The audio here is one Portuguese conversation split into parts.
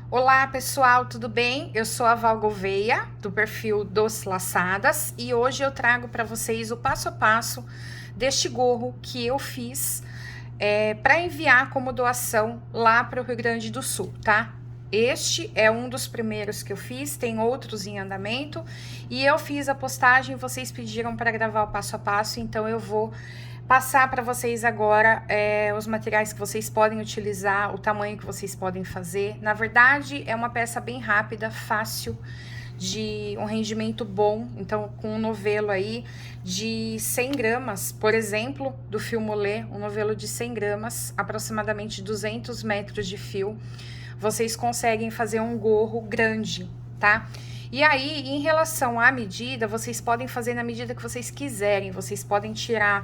Olá pessoal, tudo bem? Eu sou a Val Gouveia, do perfil Doce Laçadas, e hoje eu trago para vocês o passo a passo deste gorro que eu fiz para enviar como doação lá para o Rio Grande do Sul, tá? Este é um dos primeiros que eu fiz, tem outros em andamento, e eu fiz a postagem, vocês pediram para gravar o passo a passo, então eu vou passar para vocês agora os materiais que vocês podem utilizar, o tamanho que vocês podem fazer. Na verdade, é uma peça bem rápida, fácil, de um rendimento bom. Então, com um novelo aí de 100 gramas, por exemplo, do fio molê, um novelo de 100 gramas, aproximadamente 200 metros de fio, vocês conseguem fazer um gorro grande, tá? E aí, em relação à medida, vocês podem fazer na medida que vocês quiserem. Vocês podem tirar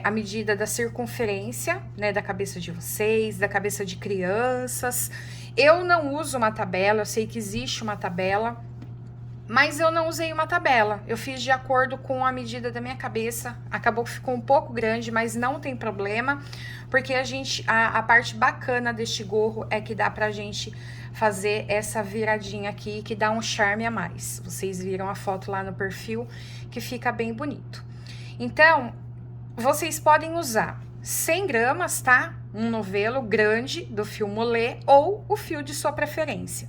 a medida da circunferência, né, da cabeça de vocês, da cabeça de crianças. Eu não uso uma tabela, eu sei que existe uma tabela, mas eu não usei uma tabela. Eu fiz de acordo com a medida da minha cabeça. Acabou que ficou um pouco grande, mas não tem problema, porque a parte bacana deste gorro é que dá pra gente fazer essa viradinha aqui, que dá um charme a mais. Vocês viram a foto lá no perfil, que fica bem bonito. Então, vocês podem usar 100 gramas, tá? Um novelo grande do fio molê ou o fio de sua preferência.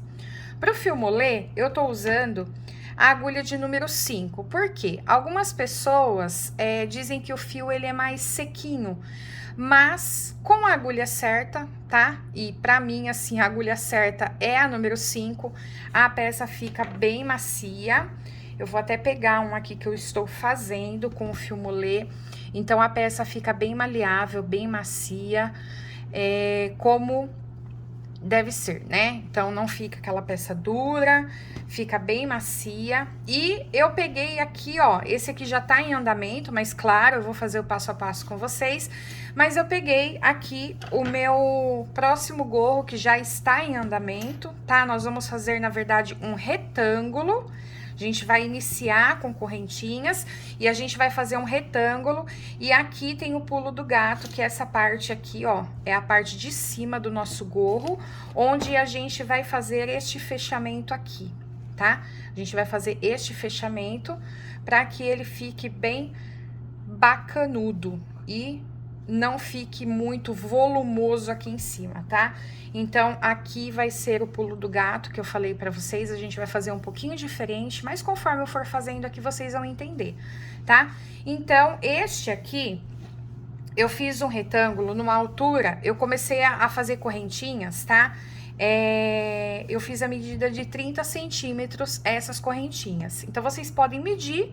Para o fio molê, eu tô usando a agulha de número 5. Por quê? Algumas pessoas dizem que o fio ele é mais sequinho, mas com a agulha certa, tá? E para mim, assim, a agulha certa é a número 5, a peça fica bem macia. Eu vou até pegar um aqui que eu estou fazendo com o fio molê. Então, a peça fica bem maleável, bem macia, como deve ser, né? Então, não fica aquela peça dura, fica bem macia. E eu peguei aqui, ó, esse aqui já tá em andamento, mas claro, eu vou fazer o passo a passo com vocês. Mas eu peguei aqui o meu próximo gorro, que já está em andamento, tá? Nós vamos fazer, na verdade, um retângulo. A gente vai iniciar com correntinhas e a gente vai fazer um retângulo. E aqui tem o pulo do gato, que é essa parte aqui, ó, é a parte de cima do nosso gorro, onde a gente vai fazer este fechamento aqui, tá? A gente vai fazer este fechamento para que ele fique bem bacanudo e não fique muito volumoso aqui em cima, tá? Então, aqui vai ser o pulo do gato que eu falei pra vocês, a gente vai fazer um pouquinho diferente, mas conforme eu for fazendo aqui, vocês vão entender, tá? Então, este aqui, eu fiz um retângulo numa altura, eu comecei a fazer correntinhas, tá? Eu fiz a medida de 30 centímetros essas correntinhas. Então, vocês podem medir,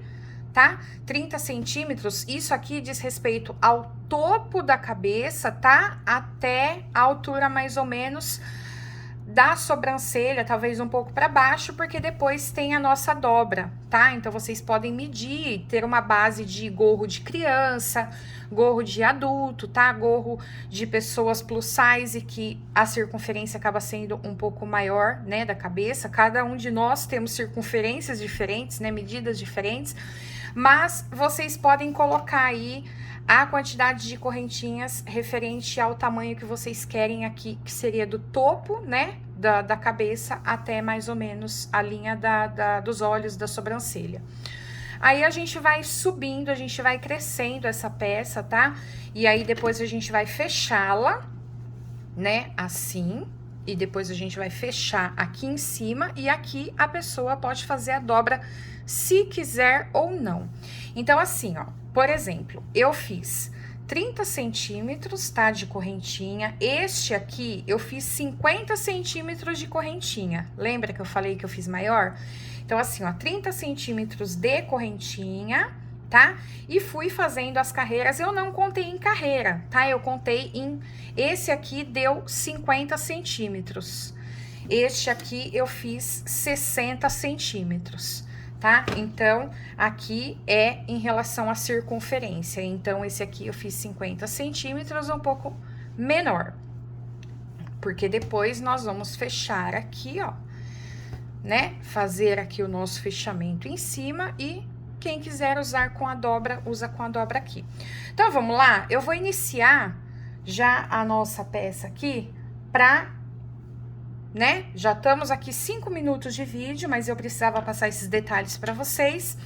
tá? 30 centímetros, isso aqui diz respeito ao topo da cabeça, tá? Até a altura mais ou menos da sobrancelha, talvez um pouco para baixo, porque depois tem a nossa dobra, tá? Então, vocês podem medir, ter uma base de gorro de criança, gorro de adulto, tá? Gorro de pessoas plus size, que a circunferência acaba sendo um pouco maior, né, da cabeça. Cada um de nós temos circunferências diferentes, né, medidas diferentes, mas vocês podem colocar aí a quantidade de correntinhas referente ao tamanho que vocês querem aqui, que seria do topo, né, da cabeça até mais ou menos a linha dos olhos, da sobrancelha. Aí a gente vai subindo, a gente vai crescendo essa peça, tá? E aí depois a gente vai fechá-la, né, assim. E depois a gente vai fechar aqui em cima e aqui a pessoa pode fazer a dobra se quiser ou não. Então, assim, ó, por exemplo, eu fiz 30 centímetros, tá, de correntinha. Este aqui, eu fiz 50 centímetros de correntinha. Lembra que eu falei que eu fiz maior? Então, assim, ó, 30 centímetros de correntinha, tá? E fui fazendo as carreiras, eu não contei em carreira, tá? Eu contei em... Esse aqui deu 50 centímetros. Este aqui eu fiz 60 centímetros, tá? Então, aqui é em relação à circunferência. Então, esse aqui eu fiz 50 centímetros, um pouco menor. Porque depois nós vamos fechar aqui, ó, né? Fazer aqui o nosso fechamento em cima e quem quiser usar com a dobra, usa com a dobra aqui. Então, vamos lá? Eu vou iniciar já a nossa peça aqui pra né? Já estamos aqui 5 minutos de vídeo, mas eu precisava passar esses detalhes para vocês.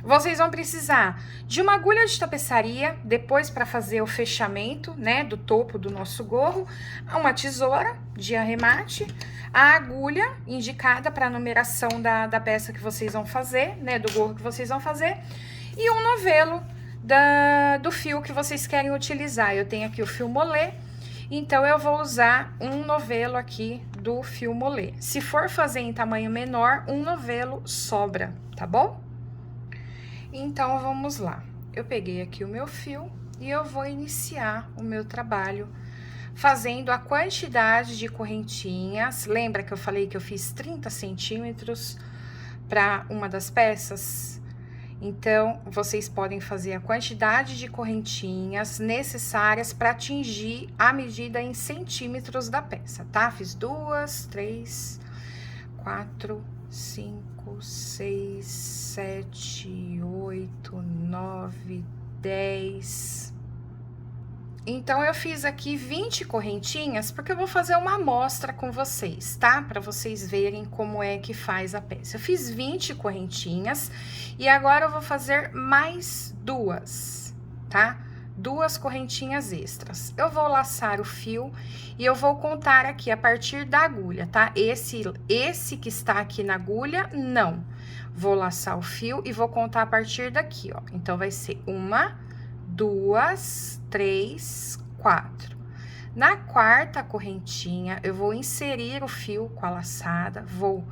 Vocês vão precisar de uma agulha de tapeçaria, depois para fazer o fechamento, né, do topo do nosso gorro, uma tesoura de arremate, a agulha indicada para a numeração da peça que vocês vão fazer, né, do gorro que vocês vão fazer, e um novelo do fio que vocês querem utilizar. Eu tenho aqui o fio molê, então eu vou usar um novelo aqui do fio molê. Se for fazer em tamanho menor, um novelo sobra, tá bom? Então, vamos lá. Eu peguei aqui o meu fio e eu vou iniciar o meu trabalho fazendo a quantidade de correntinhas. Lembra que eu falei que eu fiz 30 centímetros para uma das peças? Então, vocês podem fazer a quantidade de correntinhas necessárias para atingir a medida em centímetros da peça, tá? Fiz 2, 3, 4, 5, 6, 7, 8, 9, 10. Então, eu fiz aqui 20 correntinhas, porque eu vou fazer uma amostra com vocês, tá? Para vocês verem como é que faz a peça. Eu fiz 20 correntinhas e agora eu vou fazer mais duas, tá? 2 correntinhas extras. Eu vou laçar o fio e eu vou contar aqui a partir da agulha, tá? Esse que está aqui na agulha, não. Vou laçar o fio e vou contar a partir daqui, ó. Então, vai ser 1, 2, 3, 4. Na quarta correntinha, eu vou inserir o fio com a laçada, vou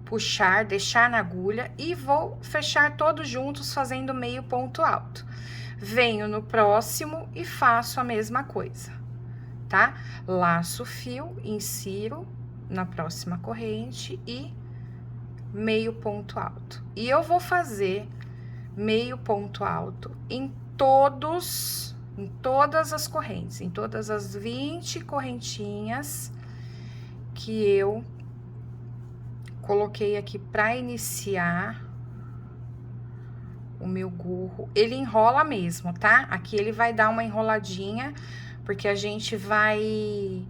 puxar, deixar na agulha e vou fechar todos juntos fazendo meio ponto alto. Venho no próximo e faço a mesma coisa, tá? Laço o fio, insiro na próxima corrente e meio ponto alto. E eu vou fazer meio ponto alto em todas as correntes, em todas as 20 correntinhas que eu coloquei aqui para iniciar o meu gorro. Ele enrola mesmo, tá? Aqui ele vai dar uma enroladinha, porque a gente vai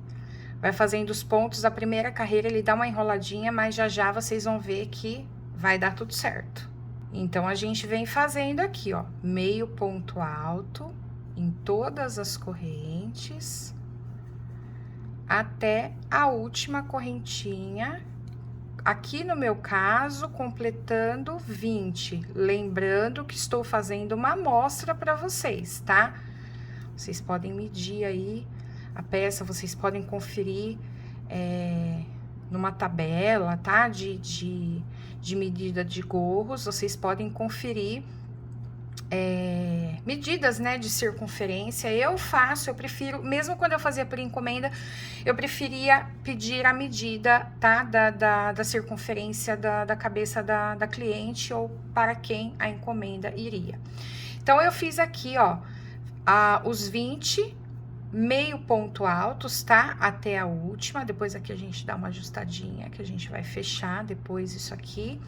fazendo os pontos da primeira carreira, ele dá uma enroladinha, mas já vocês vão ver que vai dar tudo certo. Então, a gente vem fazendo aqui, ó, meio ponto alto em todas as correntes, até a última correntinha. Aqui no meu caso, completando 20. Lembrando que estou fazendo uma amostra para vocês, tá? Vocês podem medir aí a peça, vocês podem conferir numa tabela, tá? De medida de gorros, vocês podem conferir medidas, né, de circunferência. Eu prefiro, mesmo quando eu fazia por encomenda, eu preferia pedir a medida, tá, da circunferência da cabeça da cliente ou para quem a encomenda iria. Então, eu fiz aqui, ó, os 20 meio ponto altos, tá? Até a última, depois aqui a gente dá uma ajustadinha, que a gente vai fechar depois isso aqui.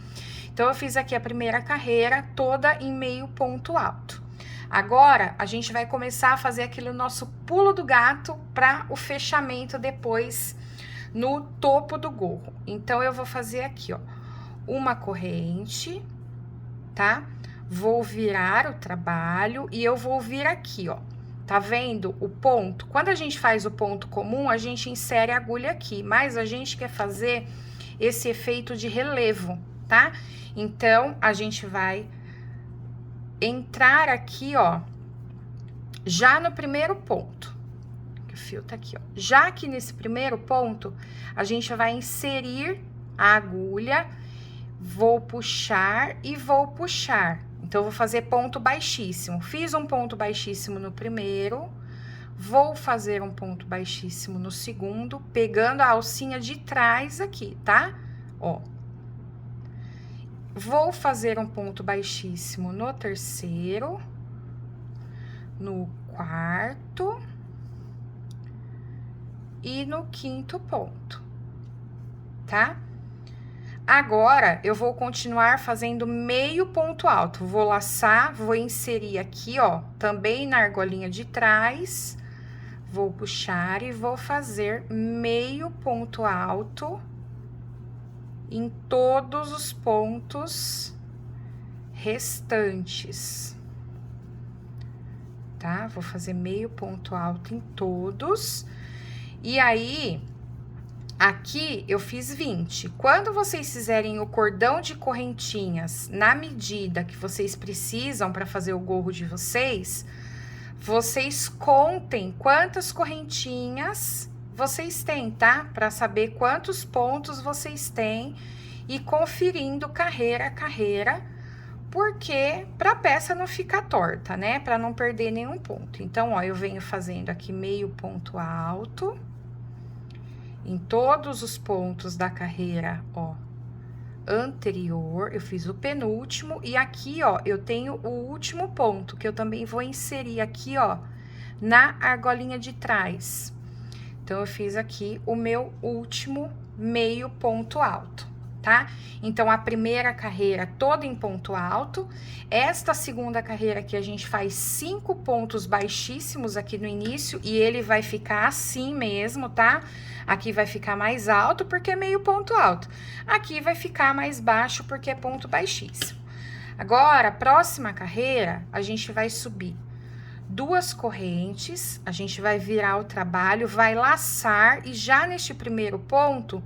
Então, eu fiz aqui a primeira carreira toda em meio ponto alto. Agora, a gente vai começar a fazer aquele nosso pulo do gato para o fechamento depois no topo do gorro. Então, eu vou fazer aqui, ó, uma corrente, tá? Vou virar o trabalho e eu vou vir aqui, ó. Tá vendo o ponto? Quando a gente faz o ponto comum, a gente insere a agulha aqui, mas a gente quer fazer esse efeito de relevo, tá? Então, a gente vai entrar aqui, ó, já no primeiro ponto. Que o fio tá aqui, ó. Já que nesse primeiro ponto, a gente vai inserir a agulha, vou puxar e vou puxar. Então, eu vou fazer ponto baixíssimo. Fiz um ponto baixíssimo no primeiro, vou fazer um ponto baixíssimo no segundo, pegando a alcinha de trás aqui, tá? Ó. Vou fazer um ponto baixíssimo no terceiro, no quarto e no quinto ponto, tá? Agora, eu vou continuar fazendo meio ponto alto. Vou laçar, vou inserir aqui, ó, também na argolinha de trás. Vou puxar e vou fazer meio ponto alto em todos os pontos restantes, tá? Vou fazer meio ponto alto em todos. E aí, aqui eu fiz 20. Quando vocês fizerem o cordão de correntinhas na medida que vocês precisam para fazer o gorro de vocês, vocês contem quantas correntinhas vocês têm, tá? Para saber quantos pontos vocês têm e conferindo carreira a carreira, porque para a peça não ficar torta, né? Para não perder nenhum ponto. Então, ó, eu venho fazendo aqui meio ponto alto em todos os pontos da carreira, ó, anterior. Eu fiz o penúltimo e aqui, ó, eu tenho o último ponto que eu também vou inserir aqui, ó, na argolinha de trás. Então, eu fiz aqui o meu último meio ponto alto, tá? Então, a primeira carreira toda em ponto alto. Esta segunda carreira aqui, a gente faz 5 pontos baixíssimos aqui no início e ele vai ficar assim mesmo, tá? Aqui vai ficar mais alto porque é meio ponto alto. Aqui vai ficar mais baixo porque é ponto baixíssimo. Agora, próxima carreira, a gente vai subir 2 correntes, a gente vai virar o trabalho, vai laçar e já neste primeiro ponto,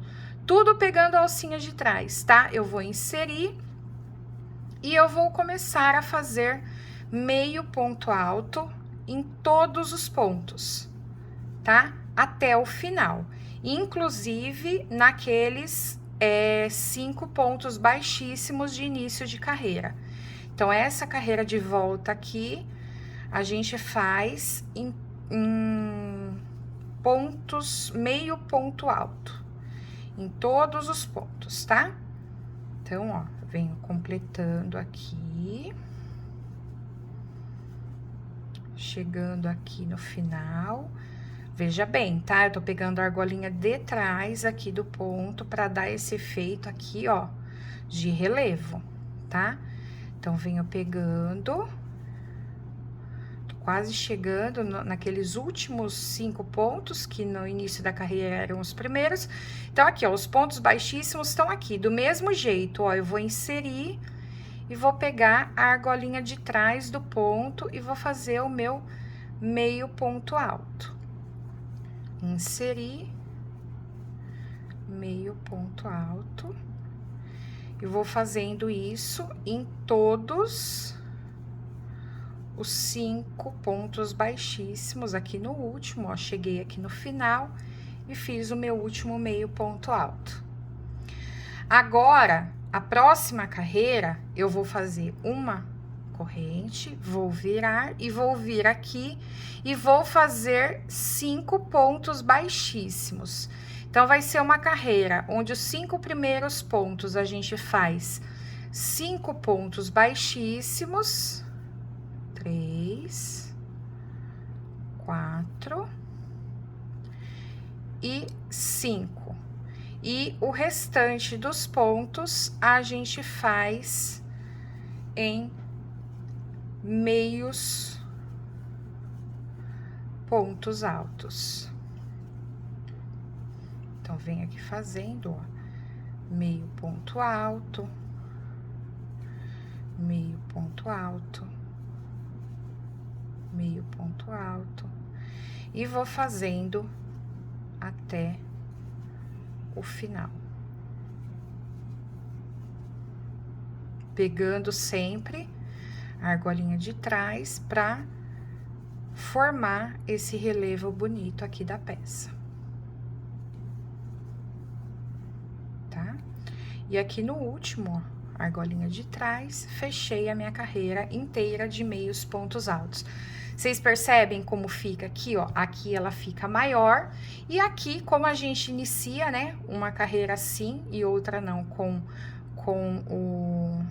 tudo pegando a alcinha de trás, tá? Eu vou inserir e eu vou começar a fazer meio ponto alto em todos os pontos, tá? Até o final, inclusive naqueles 5 pontos baixíssimos de início de carreira. Então, essa carreira de volta aqui, a gente faz em pontos, meio ponto alto, em todos os pontos, tá? Então, ó, venho completando aqui, chegando aqui no final. Veja bem, tá? Eu tô pegando a argolinha de trás aqui do ponto para dar esse efeito aqui, ó, de relevo, tá? Então, venho pegando, quase chegando naqueles últimos 5 pontos, que no início da carreira eram os primeiros. Então, aqui, ó, os pontos baixíssimos estão aqui. Do mesmo jeito, ó, eu vou inserir e vou pegar a argolinha de trás do ponto e vou fazer o meu meio ponto alto. Inserir, meio ponto alto. E vou fazendo isso em todos os 5 pontos baixíssimos aqui no último, ó, cheguei aqui no final e fiz o meu último meio ponto alto. Agora, a próxima carreira, eu vou fazer uma corrente, vou virar e vou vir aqui e vou fazer 5 pontos baixíssimos. Então, vai ser uma carreira onde os 5 primeiros pontos a gente faz 5 pontos baixíssimos, 3, 4 e 5. E o restante dos pontos a gente faz em meios pontos altos. Então, vem aqui fazendo, ó, meio ponto alto, meio ponto alto, meio ponto alto, e vou fazendo até o final. Pegando sempre a argolinha de trás para formar esse relevo bonito aqui da peça. Tá? E aqui no último, ó, argolinha de trás, fechei a minha carreira inteira de meios pontos altos. Vocês percebem como fica aqui, ó? Aqui ela fica maior, e aqui, como a gente inicia, né, uma carreira assim e outra não, com o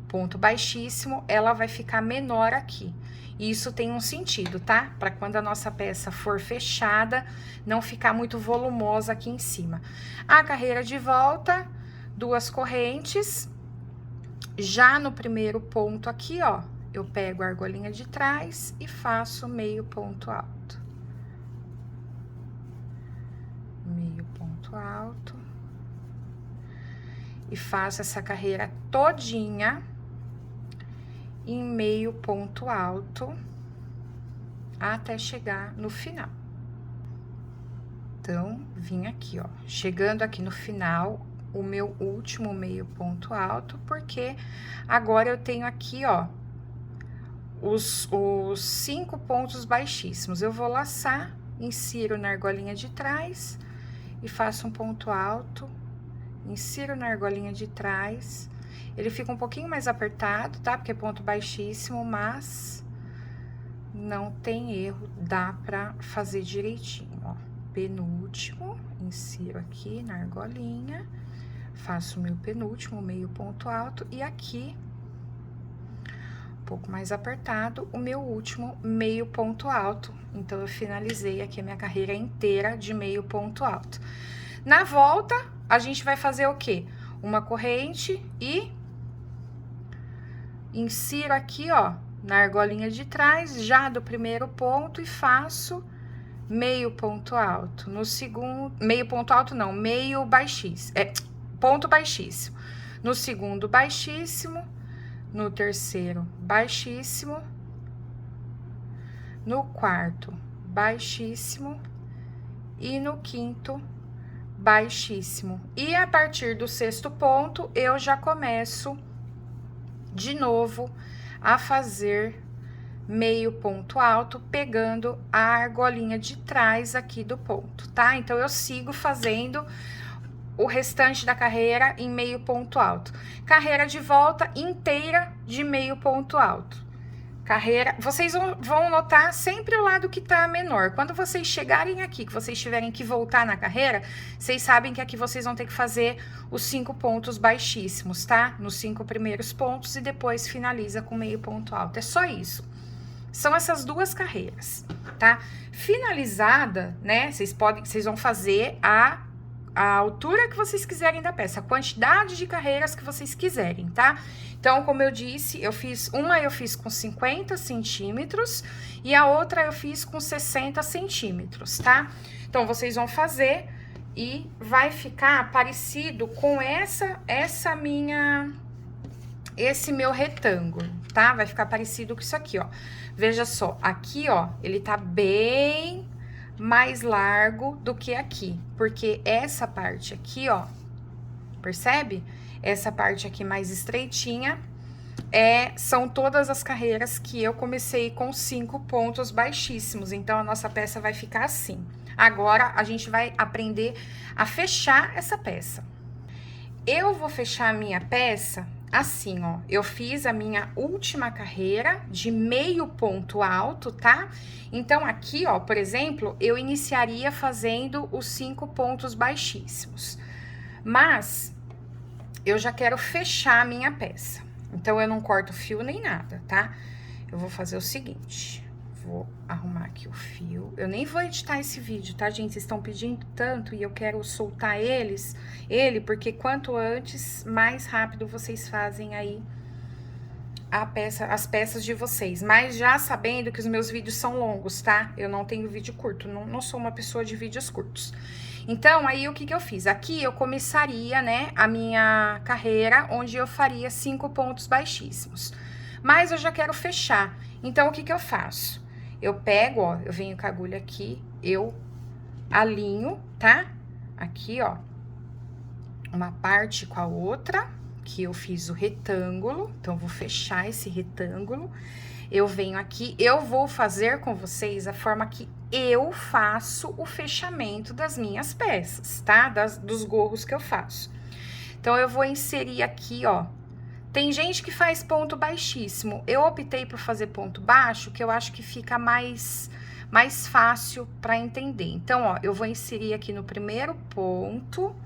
ponto baixíssimo, ela vai ficar menor aqui. E isso tem um sentido, tá? Para quando a nossa peça for fechada, não ficar muito volumosa aqui em cima. A carreira de volta, 2 correntes. Já no primeiro ponto aqui, ó, eu pego a argolinha de trás e faço meio ponto alto. Meio ponto alto. e faço essa carreira todinha em meio ponto alto até chegar no final. Então, vim aqui, ó, chegando aqui no final, o meu último meio ponto alto, porque agora eu tenho aqui, ó, os 5 pontos baixíssimos. Eu vou laçar, insiro na argolinha de trás e faço um ponto alto, insiro na argolinha de trás. Ele fica um pouquinho mais apertado, tá? Porque é ponto baixíssimo, mas não tem erro, dá pra fazer direitinho, ó. Penúltimo, insiro aqui na argolinha, faço o meu penúltimo, meio ponto alto, e aqui, um pouco mais apertado, o meu último meio ponto alto. Então, eu finalizei aqui a minha carreira inteira de meio ponto alto. Na volta, a gente vai fazer o quê? Uma corrente e insiro aqui, ó, na argolinha de trás, já do primeiro ponto, e faço meio ponto alto. No segundo, meio ponto alto não, meio baixíssimo, ponto baixíssimo. No segundo, baixíssimo. No terceiro, baixíssimo. No quarto, baixíssimo. E no quinto, baixíssimo. E a partir do sexto ponto, eu já começo de novo a fazer meio ponto alto, pegando a argolinha de trás aqui do ponto, tá? Então, eu sigo fazendo o restante da carreira em meio ponto alto. Carreira de volta inteira de meio ponto alto. Carreira, vocês vão notar sempre o lado que tá menor. Quando vocês chegarem aqui, que vocês tiverem que voltar na carreira, vocês sabem que aqui vocês vão ter que fazer os 5 pontos baixíssimos, tá? Nos 5 primeiros pontos e depois finaliza com meio ponto alto. É só isso. São essas duas carreiras, tá? Finalizada, né? Vocês vão fazer a altura que vocês quiserem da peça, a quantidade de carreiras que vocês quiserem, tá? Então, como eu disse, eu fiz com 50 centímetros e a outra eu fiz com 60 centímetros, tá? Então, vocês vão fazer e vai ficar parecido com esse meu retângulo, tá? Vai ficar parecido com isso aqui, ó. Veja só, aqui, ó, ele tá bem mais largo do que aqui, porque essa parte aqui, ó, percebe? Essa parte aqui mais estreitinha são todas as carreiras que eu comecei com 5 pontos baixíssimos, então a nossa peça vai ficar assim. Agora, a gente vai aprender a fechar essa peça. Eu vou fechar a minha peça assim, ó. Eu fiz a minha última carreira de meio ponto alto, tá? Então, aqui, ó, por exemplo, eu iniciaria fazendo os 5 pontos baixíssimos. Mas, eu já quero fechar a minha peça. Então, eu não corto fio nem nada, tá? Eu vou fazer o seguinte... Vou arrumar aqui o fio. Eu nem vou editar esse vídeo, tá, gente? Vocês estão pedindo tanto e eu quero soltar ele, porque quanto antes, mais rápido vocês fazem aí as peças de vocês. Mas já sabendo que os meus vídeos são longos, tá? Eu não tenho vídeo curto, não sou uma pessoa de vídeos curtos. Então, aí, o que eu fiz? Aqui, eu começaria, né, a minha carreira, onde eu faria 5 pontos baixíssimos. Mas eu já quero fechar. Então, o que eu faço? Eu pego, ó, eu venho com a agulha aqui, eu alinho, tá? Aqui, ó, uma parte com a outra, que eu fiz o retângulo, então, eu vou fechar esse retângulo. Eu venho aqui, eu vou fazer com vocês a forma que eu faço o fechamento das minhas peças, tá? Dos gorros que eu faço. Então, eu vou inserir aqui, ó. Tem gente que faz ponto baixíssimo. Eu optei por fazer ponto baixo, que eu acho que fica mais fácil para entender. Então, ó, eu vou inserir aqui no primeiro ponto,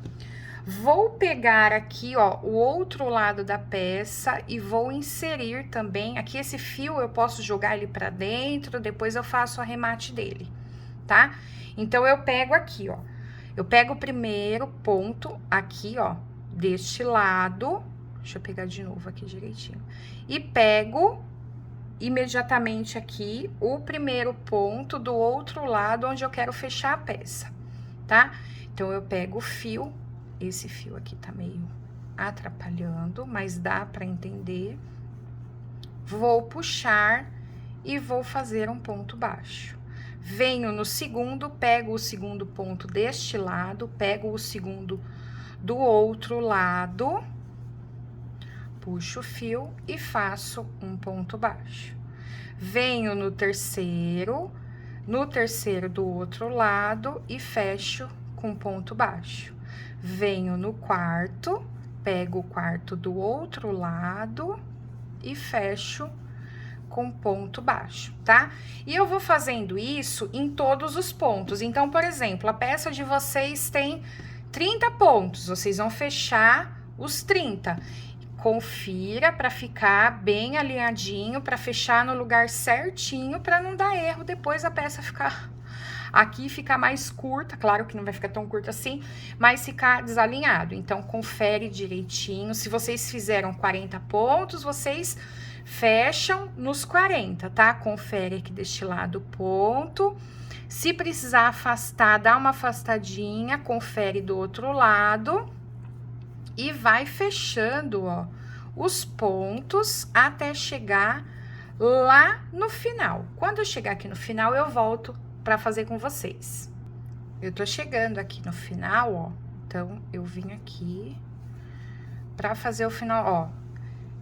vou pegar aqui, ó, o outro lado da peça e vou inserir também. Aqui esse fio eu posso jogar ele para dentro, depois eu faço o arremate dele, tá? Então, eu pego aqui, ó, eu pego o primeiro ponto aqui, ó, deste lado. Deixa eu pegar de novo aqui direitinho. E pego imediatamente aqui o primeiro ponto do outro lado onde eu quero fechar a peça, tá? Então, eu pego o fio, esse fio aqui tá meio atrapalhando, mas dá para entender. Vou puxar e vou fazer um ponto baixo. Venho no segundo, pego o segundo ponto deste lado, pego o segundo do outro lado, puxo o fio e faço um ponto baixo. Venho no terceiro do outro lado e fecho com ponto baixo. Venho no quarto, pego o quarto do outro lado e fecho com ponto baixo, tá? E eu vou fazendo isso em todos os pontos. Então, por exemplo, a peça de vocês tem 30 pontos, vocês vão fechar os 30. Confira para ficar bem alinhadinho, para fechar no lugar certinho, para não dar erro depois a peça ficar aqui, ficar mais curta. Claro que não vai ficar tão curta assim, mas ficar desalinhado. Então, confere direitinho. Se vocês fizeram 40 pontos, vocês fecham nos 40, tá? Confere aqui deste lado o ponto. Se precisar afastar, dá uma afastadinha, confere do outro lado e vai fechando, ó, os pontos até chegar lá no final. Quando eu chegar aqui no final, eu volto para fazer com vocês. Eu tô chegando aqui no final, ó, então eu vim aqui para fazer o final, ó.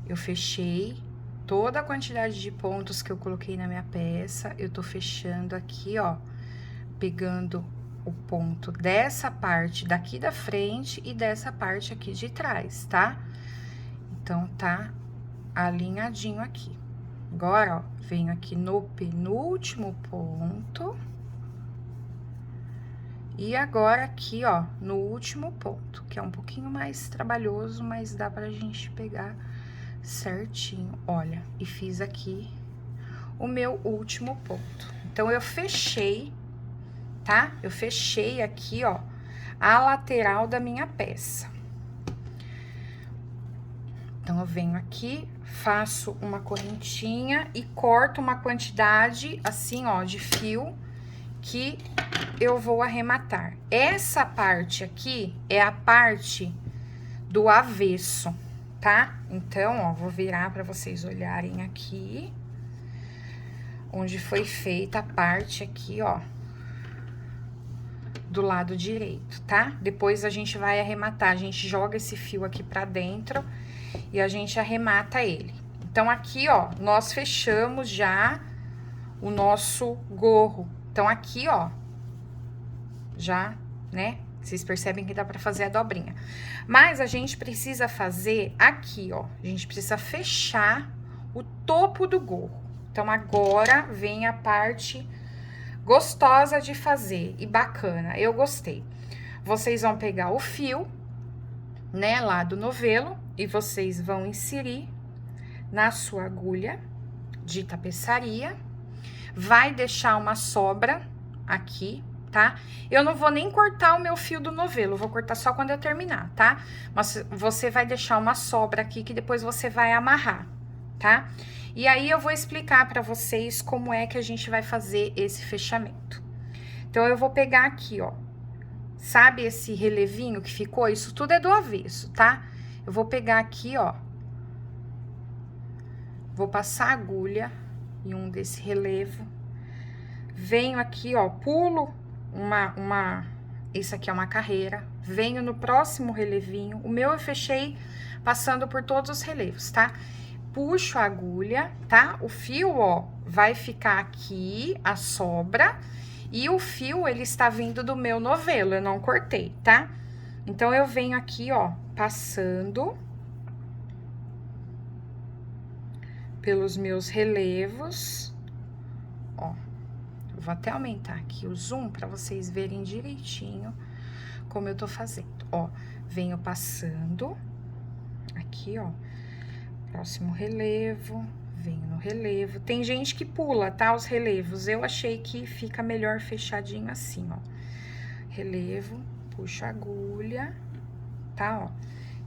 Eu fechei toda a quantidade de pontos que eu coloquei na minha peça, eu tô fechando aqui, ó, pegando o ponto dessa parte daqui da frente e dessa parte aqui de trás, tá? Então, tá alinhadinho aqui. Agora, ó, venho aqui no penúltimo ponto. E agora aqui, ó, no último ponto, que é um pouquinho mais trabalhoso, mas dá pra gente pegar certinho, olha, e fiz aqui o meu último ponto. Então, eu fechei, tá? Eu fechei aqui, ó, a lateral da minha peça. Então, eu venho aqui, faço uma correntinha e corto uma quantidade, assim, ó, de fio que eu vou arrematar. Essa parte aqui é a parte do avesso, tá? Então, ó, vou virar para vocês olharem aqui, onde foi feita a parte aqui, ó, do lado direito, tá? Depois a gente vai arrematar, a gente joga esse fio aqui pra dentro e a gente arremata ele. Então, aqui, ó, nós fechamos já o nosso gorro. Então, aqui, ó, já, né? Vocês percebem que dá pra fazer a dobrinha. Mas a gente precisa fazer aqui, ó, a gente precisa fechar o topo do gorro. Então, agora vem a parte gostosa de fazer e bacana, eu gostei. Vocês vão pegar o fio, né, lá do novelo, e vocês vão inserir na sua agulha de tapeçaria, vai deixar uma sobra aqui, tá? Eu não vou nem cortar o meu fio do novelo, vou cortar só quando eu terminar, tá? Mas você vai deixar uma sobra aqui que depois você vai amarrar, tá? E aí, eu vou explicar pra vocês como é que a gente vai fazer esse fechamento. Então, eu vou pegar aqui, ó, sabe esse relevinho que ficou? Isso tudo é do avesso, tá? Eu vou pegar aqui, ó, vou passar a agulha em um desse relevo, venho aqui, ó, pulo isso aqui é uma carreira, venho no próximo relevinho, o meu eu fechei passando por todos os relevos, tá? Puxo a agulha, tá? O fio, ó, vai ficar aqui, a sobra, e o fio, ele está vindo do meu novelo, eu não cortei, tá? Então, eu venho aqui, ó, passando pelos meus relevos, ó, eu vou até aumentar aqui o zoom para vocês verem direitinho como eu tô fazendo, ó, venho passando aqui, ó, próximo relevo, venho no relevo. Tem gente que pula, tá, os relevos. Eu achei que fica melhor fechadinho assim, ó. Relevo, puxo a agulha, tá, ó.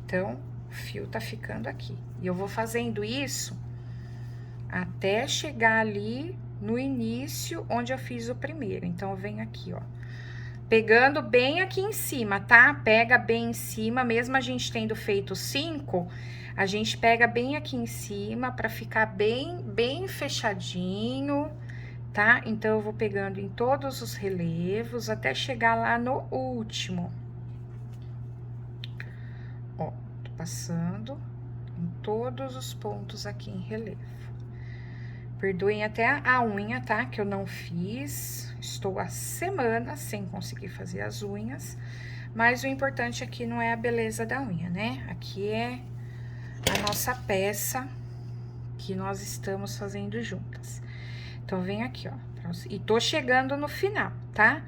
Então, o fio tá ficando aqui. E eu vou fazendo isso até chegar ali no início onde eu fiz o primeiro. Então, eu venho aqui, ó. pegando bem aqui em cima, tá? Pega bem em cima, mesmo a gente tendo feito 5, a gente pega bem aqui em cima pra ficar bem fechadinho, tá? Então, eu vou pegando em todos os relevos até chegar lá no último. Ó, tô passando em todos os pontos aqui em relevo. Perdoem até a unha, tá? Que eu não fiz. Estou há semanas sem conseguir fazer as unhas. Mas o importante aqui não é a beleza da unha, né? Aqui é a nossa peça que nós estamos fazendo juntas. Então, vem aqui, ó. E tô chegando no final, tá?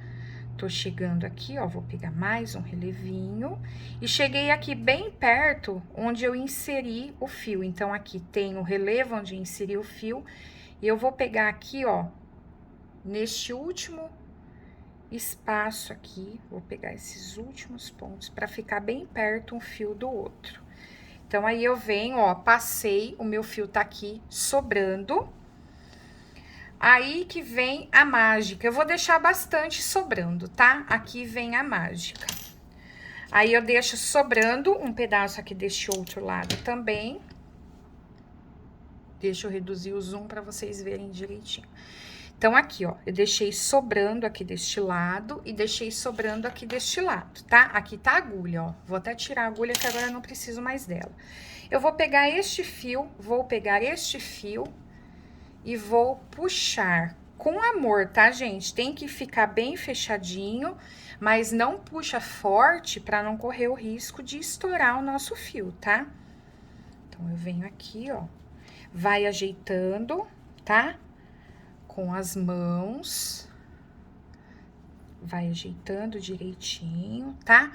Tô chegando aqui, ó, vou pegar mais um relevinho. E cheguei aqui bem perto onde eu inseri o fio. Então, aqui tem o relevo onde eu inseri o fio. E eu vou pegar aqui, ó, neste último espaço aqui, vou pegar esses últimos pontos pra ficar bem perto um fio do outro. Então, aí eu venho, ó, passei, o meu fio tá aqui sobrando. Aí que vem a mágica, eu vou deixar bastante sobrando, tá? Aqui vem a mágica. Aí, eu deixo sobrando um pedaço aqui deste outro lado também. Deixa eu reduzir o zoom pra vocês verem direitinho. Então, aqui, ó, eu deixei sobrando aqui deste lado e deixei sobrando aqui deste lado, tá? Aqui tá a agulha, ó. Vou até tirar a agulha que agora eu não preciso mais dela. Eu vou pegar este fio e vou puxar com amor, tá, gente? Tem que ficar bem fechadinho, mas não puxa forte pra não correr o risco de estourar o nosso fio, tá? Então, eu venho aqui, ó, vai ajeitando, tá? Com as mãos, vai ajeitando direitinho, tá?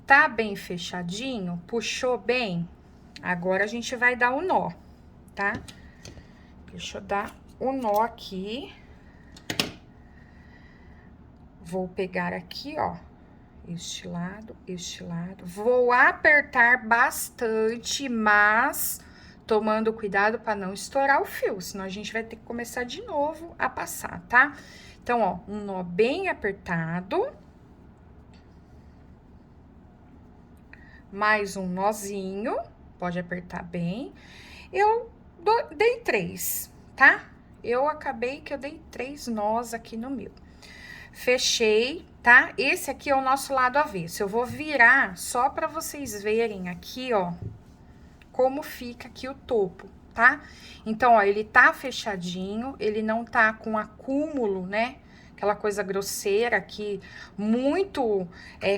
Tá bem fechadinho, puxou bem, agora a gente vai dar o nó, tá? Deixa eu dar o nó aqui. Vou pegar aqui, ó, este lado. Vou apertar bastante, mas tomando cuidado para não estourar o fio, senão a gente vai ter que começar de novo a passar, tá? Então, ó, um nó bem apertado. Mais um nozinho, pode apertar bem. Eu dei 3, tá? Eu acabei que eu dei 3 nós aqui no meu. Fechei, tá? Esse aqui é o nosso lado avesso. Eu vou virar só para vocês verem aqui, ó, como fica aqui o topo, tá? Então, ó, ele tá fechadinho, ele não tá com acúmulo, né? Aquela coisa grosseira aqui, muito...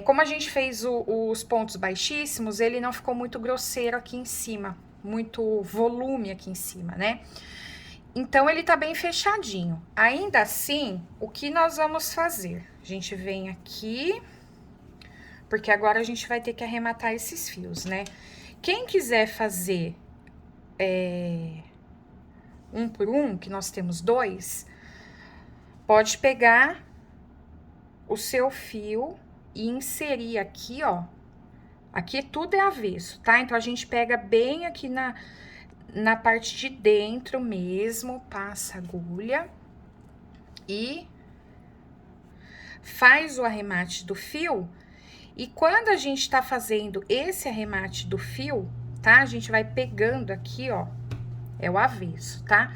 como a gente fez os pontos baixíssimos, ele não ficou muito grosseiro aqui em cima, muito volume aqui em cima, né? Então, ele tá bem fechadinho. Ainda assim, o que nós vamos fazer? A gente vem aqui, porque agora a gente vai ter que arrematar esses fios, né? Quem quiser fazer um por um, que nós temos 2, pode pegar o seu fio e inserir aqui, ó. Aqui tudo é avesso, tá? Então, a gente pega bem aqui na parte de dentro mesmo, passa a agulha e faz o arremate do fio. E quando a gente tá fazendo esse arremate do fio, tá? A gente vai pegando aqui, ó, é o avesso, tá?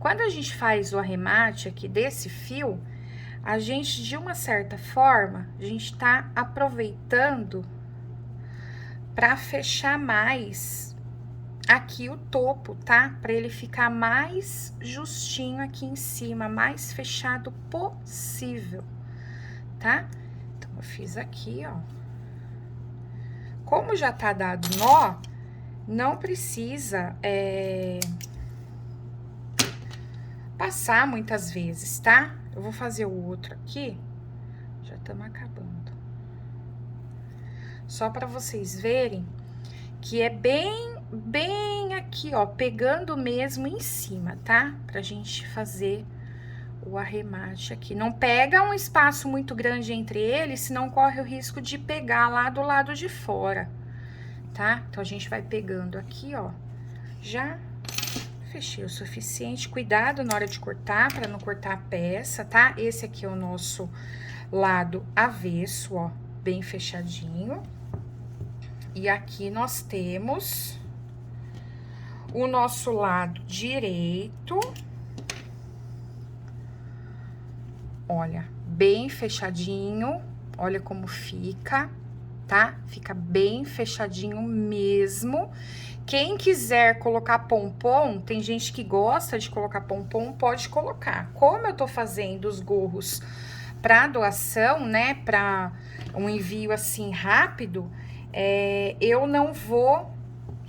Quando a gente faz o arremate aqui desse fio, a gente, de uma certa forma, a gente tá aproveitando pra fechar mais aqui o topo, tá? Pra ele ficar mais justinho aqui em cima, mais fechado possível, tá? Então, eu fiz aqui, ó. Como já tá dado nó, não precisa passar muitas vezes, tá? Eu vou fazer o outro aqui, já estamos acabando. Só pra vocês verem que é bem aqui, ó, pegando mesmo em cima, tá? Pra gente fazer o arremate aqui. Não pega um espaço muito grande entre eles, senão corre o risco de pegar lá do lado de fora, tá? Então, a gente vai pegando aqui, ó, já fechei o suficiente. Cuidado na hora de cortar, pra não cortar a peça, tá? Esse aqui é o nosso lado avesso, ó, bem fechadinho. E aqui nós temos o nosso lado direito. Olha, bem fechadinho, olha como fica, tá? Fica bem fechadinho mesmo. Quem quiser colocar pompom, tem gente que gosta de colocar pompom, pode colocar. Como eu tô fazendo os gorros para doação, né, para um envio assim rápido, eu não vou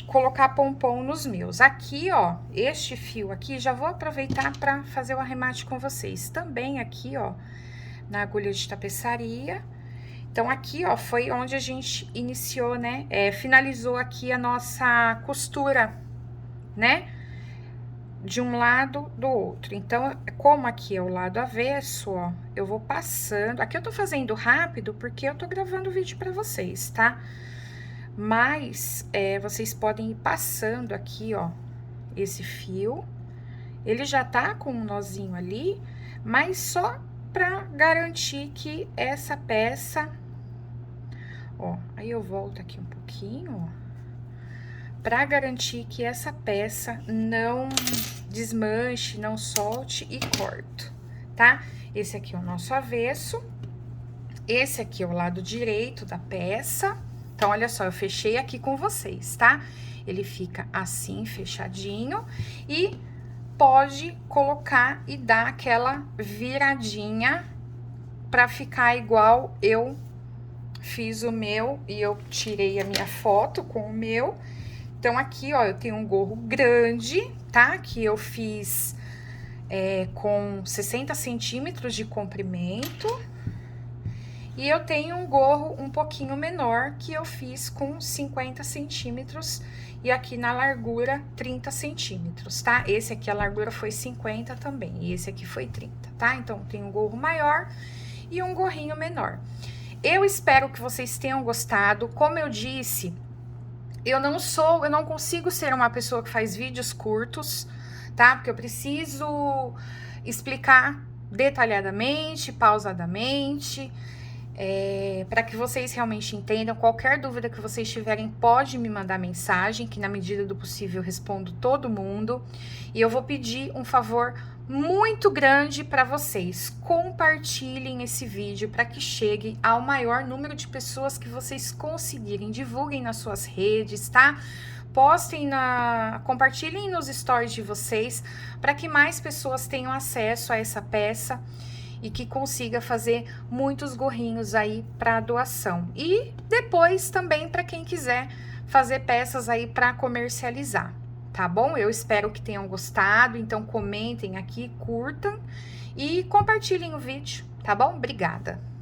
colocar pompom nos meus. Aqui, ó, este fio aqui, já vou aproveitar para fazer o arremate com vocês. Também aqui, ó, na agulha de tapeçaria. Então, aqui, ó, foi onde a gente iniciou, né? Finalizou aqui a nossa costura, né? De um lado do outro. Então, como aqui é o lado avesso, ó, eu vou passando. Aqui eu tô fazendo rápido porque eu tô gravando o vídeo pra vocês, tá? Mas, vocês podem ir passando aqui, ó, esse fio. Ele já tá com um nozinho ali, mas só pra garantir que essa peça... Ó, aí eu volto aqui um pouquinho, ó, pra garantir que essa peça não desmanche, não solte e corto, tá? Esse aqui é o nosso avesso, esse aqui é o lado direito da peça. Então, olha só, eu fechei aqui com vocês, tá? Ele fica assim, fechadinho, e pode colocar e dar aquela viradinha pra ficar igual eu fiz o meu, e eu tirei a minha foto com o meu. Então, aqui, ó, eu tenho um gorro grande, tá? Que eu fiz com 60 centímetros de comprimento. E eu tenho um gorro um pouquinho menor, que eu fiz com 50 centímetros. E aqui na largura, 30 centímetros, tá? Esse aqui, a largura foi 50 também, e esse aqui foi 30, tá? Então, tem um gorro maior e um gorrinho menor. Eu espero que vocês tenham gostado. Como eu disse, eu não consigo ser uma pessoa que faz vídeos curtos, tá? Porque eu preciso explicar detalhadamente, pausadamente, para que vocês realmente entendam. Qualquer dúvida que vocês tiverem, pode me mandar mensagem, que na medida do possível eu respondo todo mundo. E eu vou pedir um favor muito grande para vocês: compartilhem esse vídeo para que chegue ao maior número de pessoas que vocês conseguirem. Divulguem nas suas redes, tá? Compartilhem nos stories de vocês, para que mais pessoas tenham acesso a essa peça e que consiga fazer muitos gorrinhos aí para doação. E depois também para quem quiser fazer peças aí para comercializar, tá bom? Eu espero que tenham gostado, então comentem aqui, curtam e compartilhem o vídeo, tá bom? Obrigada!